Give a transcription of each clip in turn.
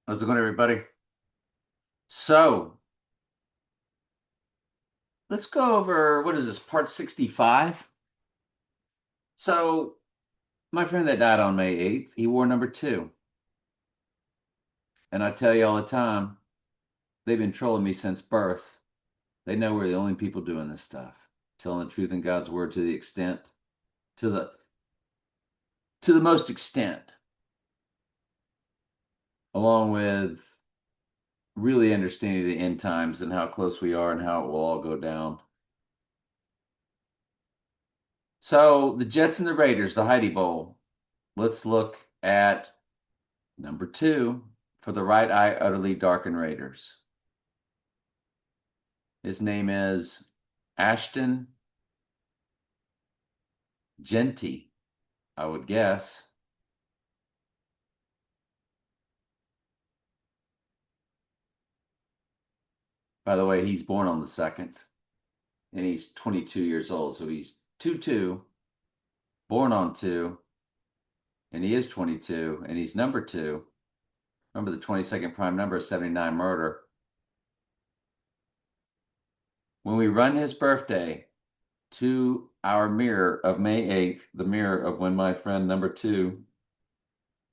How's it going, everybody? So let's go over what is this, part 65? So, my friend that died on May 8th, he wore number two. And I tell you all the time, they've been trolling me since birth. They know we're the only people doing this stuff, telling the truth in God's word to the extent, to the to the most extent, along with really understanding the end times and how close we are and how it will all go down. So the Jets and the Raiders, the Heidi Bowl. Let's look at number two for the right eye utterly darkened Raiders. His name is Ashton Genty, I would guess. By the way, he's born on the 2nd, and he's 22 years old. So he's 2-2, born on 2, and he is 22, and he's number 2. Remember the 22nd prime number is 79 murder. When we run his birthday to our mirror of May 8th, the mirror of when my friend number 2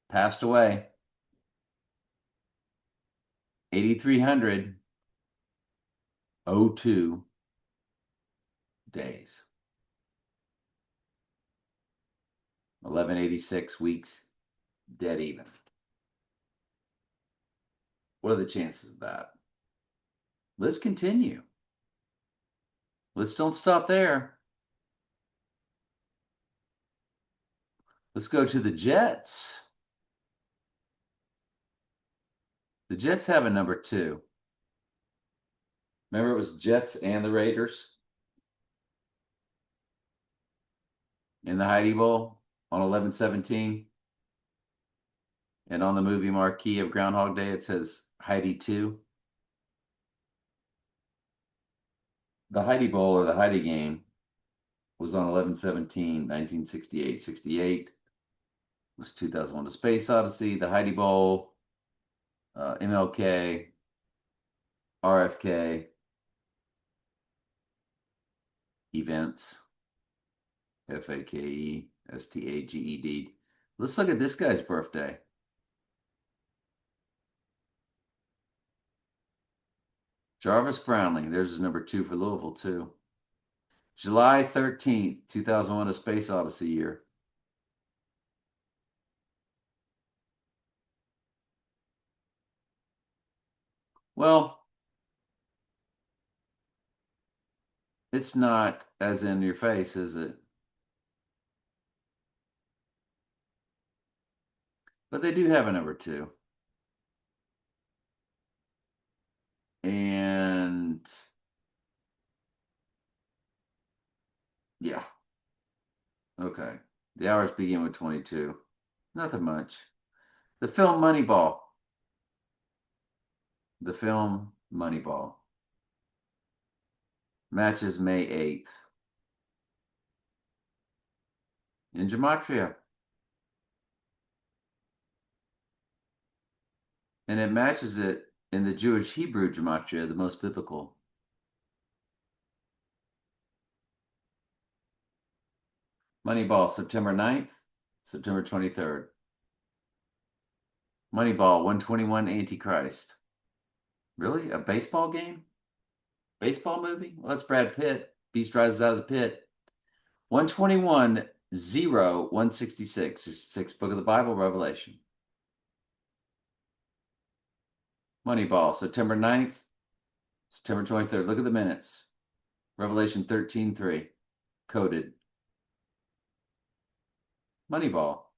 passed away, 8,302 days, 1186 weeks, dead even. What are the chances of that? Let's continue. Let's don't stop there. Let's go to the Jets. The Jets have a number 2. Remember, it was Jets and the Raiders in the Heidi Bowl on 11/17. And on the movie marquee of Groundhog Day, it says Heidi 2. The Heidi Bowl or the Heidi game was on 11/17, 1968. 68 was 2001: A Space Odyssey. The Heidi Bowl, MLK, RFK events, FAKESTAGED. Let's look at this guy's birthday. Jarvis Brownlee. There's his number 2 for Louisville, too. July 13th, 2001: A Space Odyssey year. Well, it's not as in your face, is it? But they do have a number 2. And yeah, okay. The hours begin with 22. Nothing much. The film Moneyball. The film Moneyball. Matches May 8th. In Gematria. And it matches it in the Jewish Hebrew Gematria, the most biblical. Moneyball, September 9th, September 23rd. Moneyball, 121 Antichrist. Really? A baseball game? Baseball movie? Well, that's Brad Pitt. Beast rises out of the pit. 121 0 166. Sixth book of the Bible, Revelation. Moneyball, September 9th, September 23rd. Look at the minutes. Revelation 13:3. Coded. Moneyball.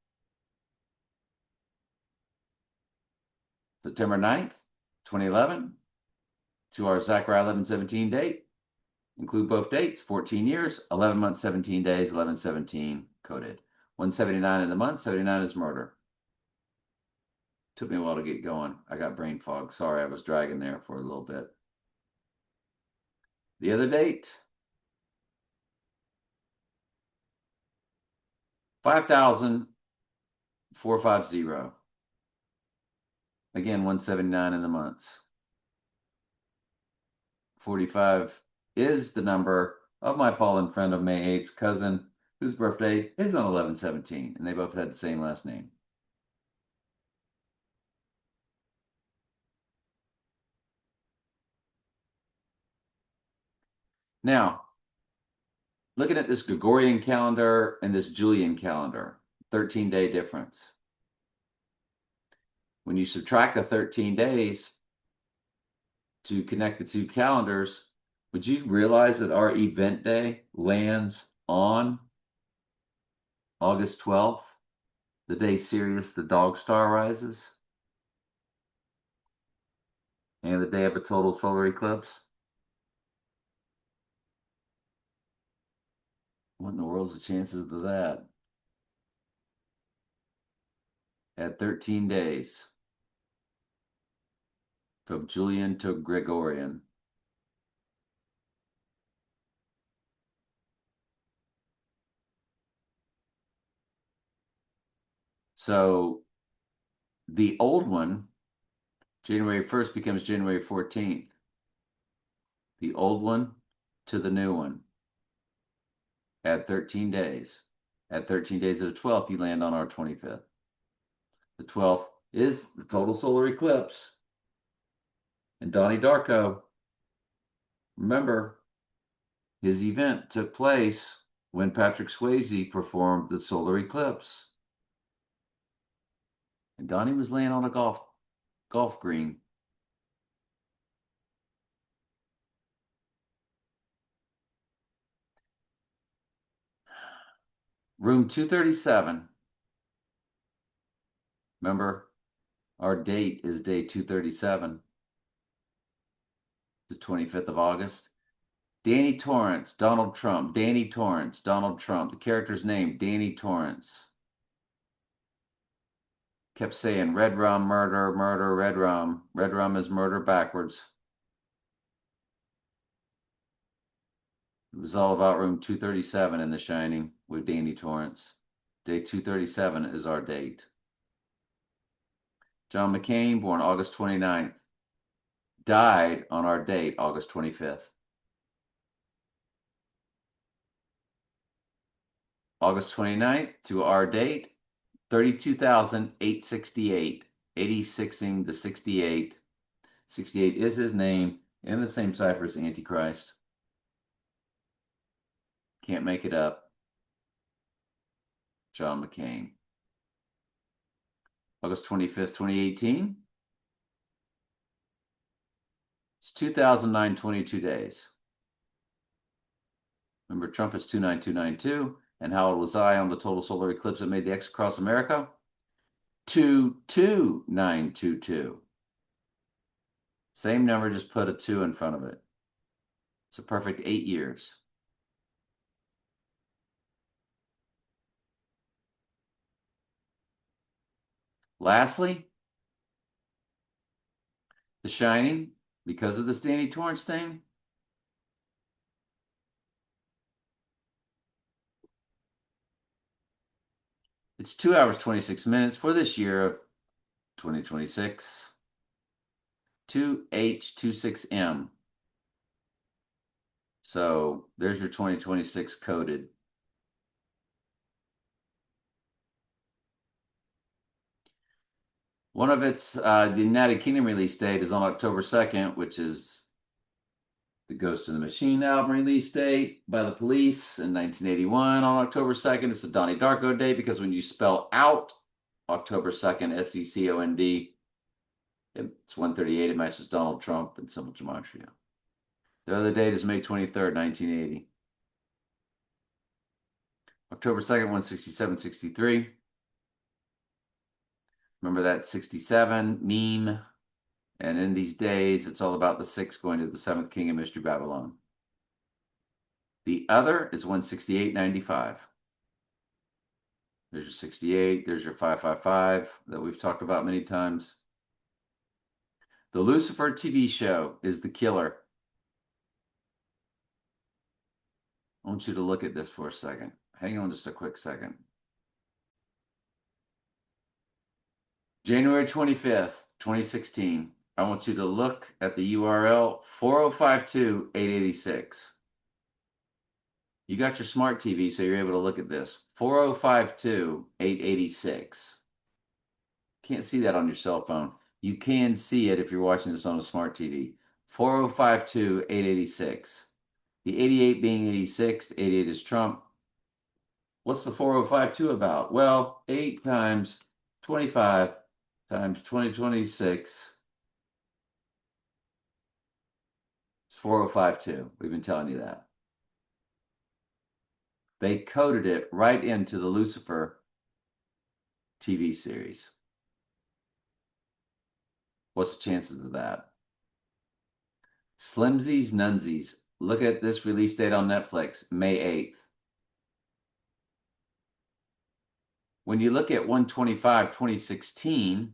September 9th, 2011. To our Zechariah 11:17 date. Include both dates, 14 years, 11 months, 17 days, 11/17, coded. 179 in the month, 79 is murder. Took me a while to get going. I got brain fog. Sorry, I was dragging there for a little bit. The other date, 5,450. Again, 179 in the months. 45 is the number of my fallen friend of May 8th's cousin, whose birthday is on 11/17, and they both had the same last name. Now, looking at this Gregorian calendar and this Julian calendar, 13-day difference. When you subtract the 13 days to connect the two calendars, would you realize that our event day lands on August 12th, the day Sirius the dog star rises, and the day of a total solar eclipse? What in the world's the chances of that? At 13 days from Julian to Gregorian. So the old one, January 1st, becomes January 14th. The old one to the new one. Add 13 days. At 13 days of the 12th, you land on our 25th. The 12th is the total solar eclipse. And Donnie Darko, remember, his event took place when Patrick Swayze performed the solar eclipse. And Donnie was laying on a golf green. Room 237. Remember, our date is day 237, the 25th of August. Danny Torrance, Donald Trump. Danny Torrance, Donald Trump. The character's name, Danny Torrance. Kept saying red rum, murder, murder, red rum. Red rum is murder backwards. It was all about room 237 in The Shining with Danny Torrance. Day 237 is our date. John McCain, born August 29th, died on our date, August 25th. August 29th to our date, 32,868. 86ing the 68. 68 is his name, in the same cipher as Antichrist. Can't make it up. John McCain. August 25th, 2018. It's 2009, 22 days. Remember, Trump is 29292. And how old was I on the total solar eclipse that made the X across America? 22922. Same number, just put a 2 in front of it. It's a perfect 8 years. Lastly, The Shining, because of this Danny Torrance thing, it's 2 hours, 26 minutes for this year of 2026. 2H26M. So there's your 2026 coded. One of its, the United Kingdom release date is on October 2nd, which is the Ghost in the Machine album release date by the Police in 1981. On October 2nd, it's a Donnie Darko day because when you spell out October 2nd, SECOND, it's 138. It matches Donald Trump and Symbol Gematria. The other date is May 23rd, 1980. October 2nd, 16763. Remember that 67 meme? And in these days, it's all about the 6 going to the 7th king of Mystery Babylon. The other is 16895. There's your 68. There's your 555 that we've talked about many times. The Lucifer TV show is the killer. I want you to look at this for a second. Hang on just a quick second. January 25th, 2016. I want you to look at the URL 4052-886. You got your smart TV, so you're able to look at this. 4052-886. Can't see that on your cell phone. You can see it if you're watching this on a smart TV. 4052-886. The 88 being 86, 88 is Trump. What's the 4052 about? Well, 8 times 25 times 2026 is 4052. We've been telling you that. They coded it right into the Lucifer TV series. What's the chances of that? Slimsies Nunsies. Look at this release date on Netflix, May 8th. When you look at 1/25/2016,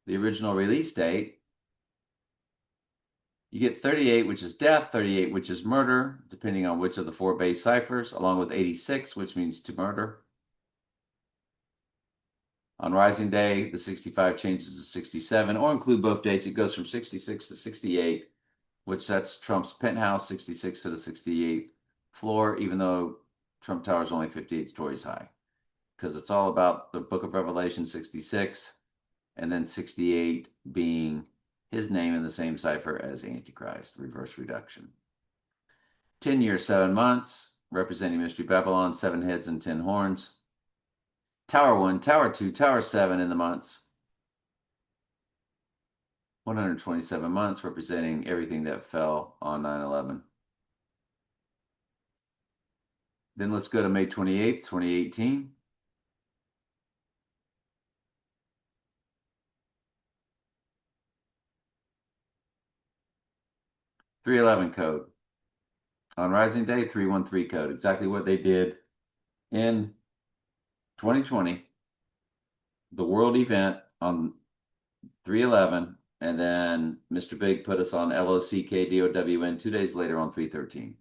the original release date, you get 38, which is death, 38, which is murder, depending on which of the 4 base ciphers, along with 86, which means to murder. On Rising Day, the 65 changes to 67, or include both dates. It goes from 66 to 68, which that's Trump's penthouse, 66 to the 68th floor, even though Trump Tower is only 58 stories high. Because it's all about the Book of Revelation 66, and then 68 being his name in the same cipher as Antichrist, reverse reduction. 10 years, 7 months, representing Mystery Babylon, 7 heads and 10 horns. Tower 1, Tower 2, Tower 7 in the months. 127 months, representing everything that fell on 9/11. Then let's go to May 28th, 2018. .311 code. On Rising Day, 313 code. Exactly what they did in 2020. The world event on 311, and then Mr. Big put us on LOCKDOWN 2 days later on 313.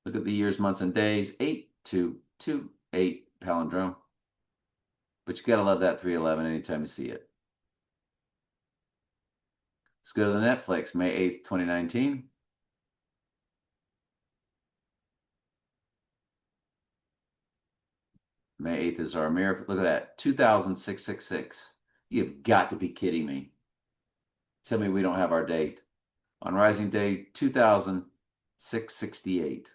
Look at the years, months, and days. 8228 palindrome. But you gotta love that 311 anytime you see it. Let's go to the Netflix, May 8th, 2019. May 8th is our mirror. Look at that, 2666. You've got to be kidding me. Tell me we don't have our date. On Rising Day, 2668.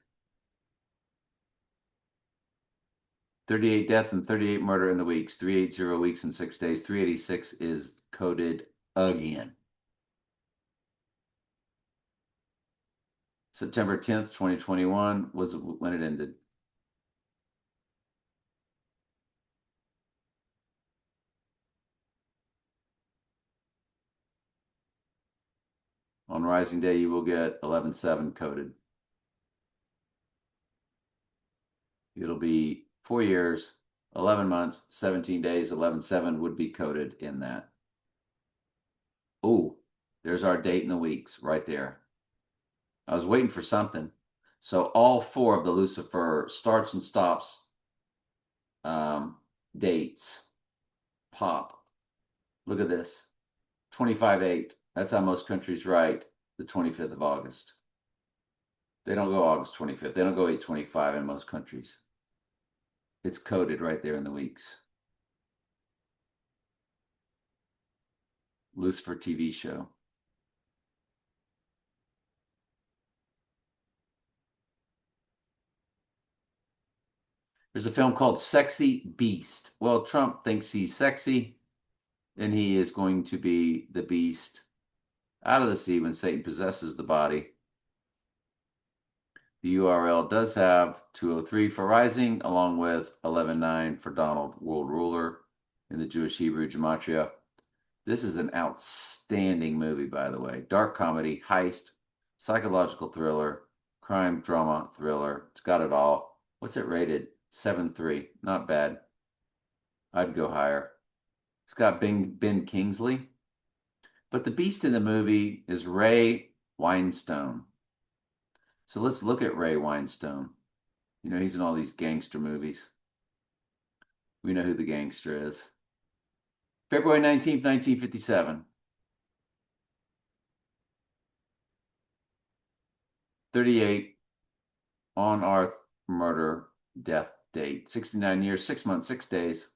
38 death and 38 murder in the weeks. 380 weeks and 6 days. 386 is coded again. September 10th, 2021 was when it ended. On Rising Day, you will get 11/7 coded. It'll be 4 years, 11 months, 17 days, 11/7 would be coded in that. Oh, there's our date in the weeks right there. I was waiting for something. So all 4 of the Lucifer starts and stops dates pop. Look at this. 25/8. That's how most countries write the 25th of August. They don't go August 25th. They don't go 8/25 in most countries. It's coded right there in the weeks. Lucifer TV show. There's a film called Sexy Beast. Well, Trump thinks he's sexy, and he is going to be the beast out of the sea when Satan possesses the body. The URL does have 203 for Rising, along with 11/9 for Donald, World Ruler, in the Jewish Hebrew Gematria. This is an outstanding movie, by the way. Dark comedy, heist, psychological thriller, crime, drama, thriller. It's got it all. What's it rated? 7.3. Not bad. I'd go higher. It's got Ben Kingsley. But the beast in the movie is Ray Winestone. So let's look at Ray Winestone. You know, he's in all these gangster movies. We know who the gangster is. February 19th, 1957. 38 on our murder death date. 69 years, 6 months, 6 days.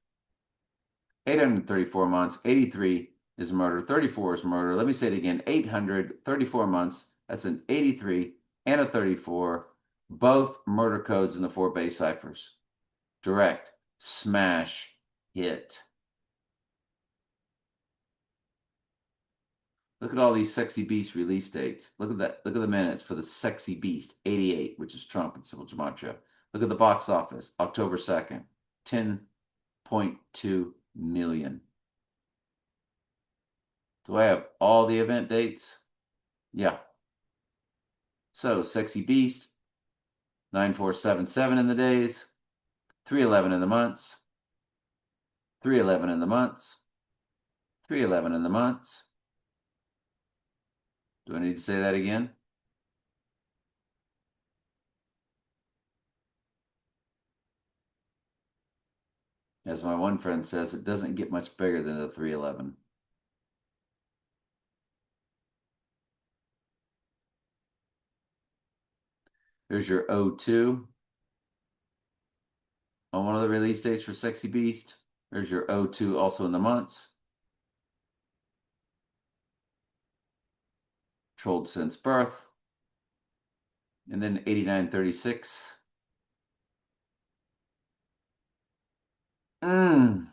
834 months. 83 is murder. 34 is murder. Let me say it again. 834 months. That's an 83 and a 34. Both murder codes in the 4 base ciphers. Direct, smash, hit. Look at all these Sexy Beast release dates. Look at that. Look at the minutes for the Sexy Beast, 88, which is Trump and Civil Gematria. Look at the box office, October 2nd, 10.2 million. Do I have all the event dates? Yeah. So Sexy Beast, 9477 in the days, 311 in the months, 311 in the months, 311 in the months. Do I need to say that again? As my one friend says, it doesn't get much bigger than the 311. There's your O2 on one of the release dates for Sexy Beast. There's your O2 also in the months. Trolled since birth. And then 8936. I'm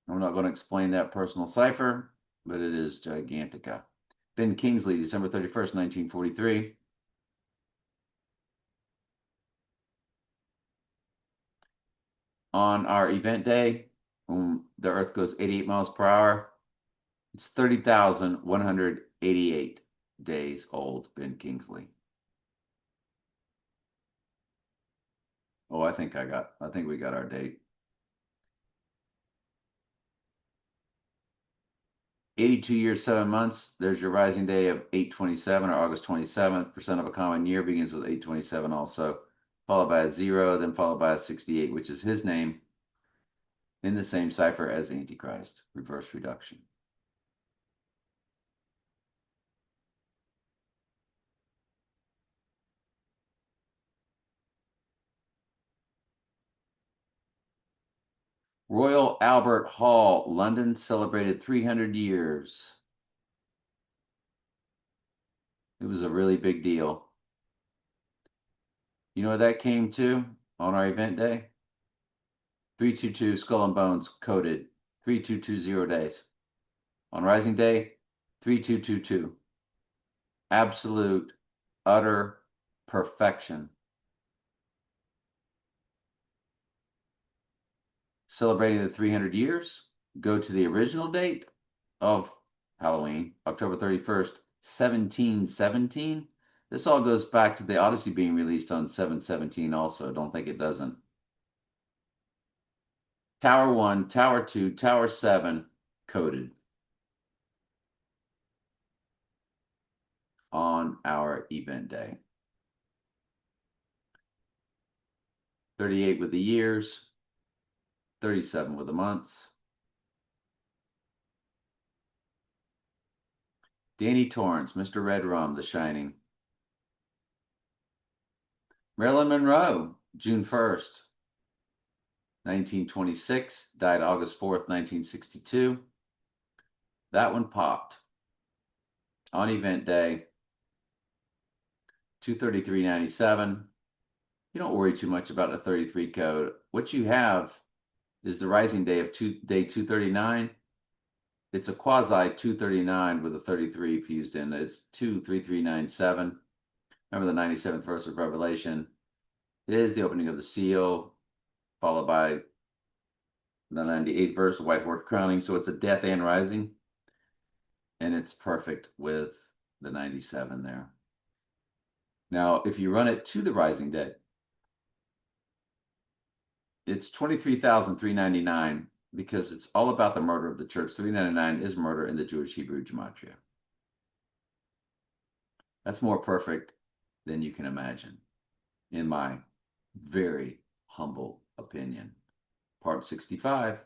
not going to explain that personal cipher, but it is Gigantica. Ben Kingsley, December 31st, 1943. On our event day, when the Earth goes 88 miles per hour, it's 30,188 days old, Ben Kingsley. Oh, I think we got our date. 82 years, 7 months. There's your rising day of 8/27 or August 27th. Percent of a common year begins with 8/27 also, followed by a 0, then followed by a 68, which is his name in the same cipher as Antichrist, reverse reduction. Royal Albert Hall, London, celebrated 300 years. It was a really big deal. You know what that came to on our event day? 322 Skull and Bones coded 3220 days. On Rising Day, 3222. Absolute, utter perfection. Celebrating the 300 years, go to the original date of Halloween, October 31st, 1717. This all goes back to the Odyssey being released on 7/17 also. Don't think it doesn't. Tower 1, Tower 2, Tower 7 coded on our event day. 38 with the years, 37 with the months. Danny Torrance, Mr. Red Rum, The Shining. Marilyn Monroe, June 1st, 1926, died August 4th, 1962. That one popped on event day, 233.97. You don't worry too much about the 33 code. What you have is the rising day of day 239. It's a quasi 239 with a 33 fused in. It's 23397. Remember the 97th verse of Revelation. It is the opening of the seal, followed by the 98th verse of White Horse Crowning. So it's a death and rising. And it's perfect with the 97 there. Now, if you run it to the rising day, it's 23,399 because it's all about the murder of the church. 399 is murder in the Jewish Hebrew Gematria. That's more perfect than you can imagine, in my very humble opinion. Part 65.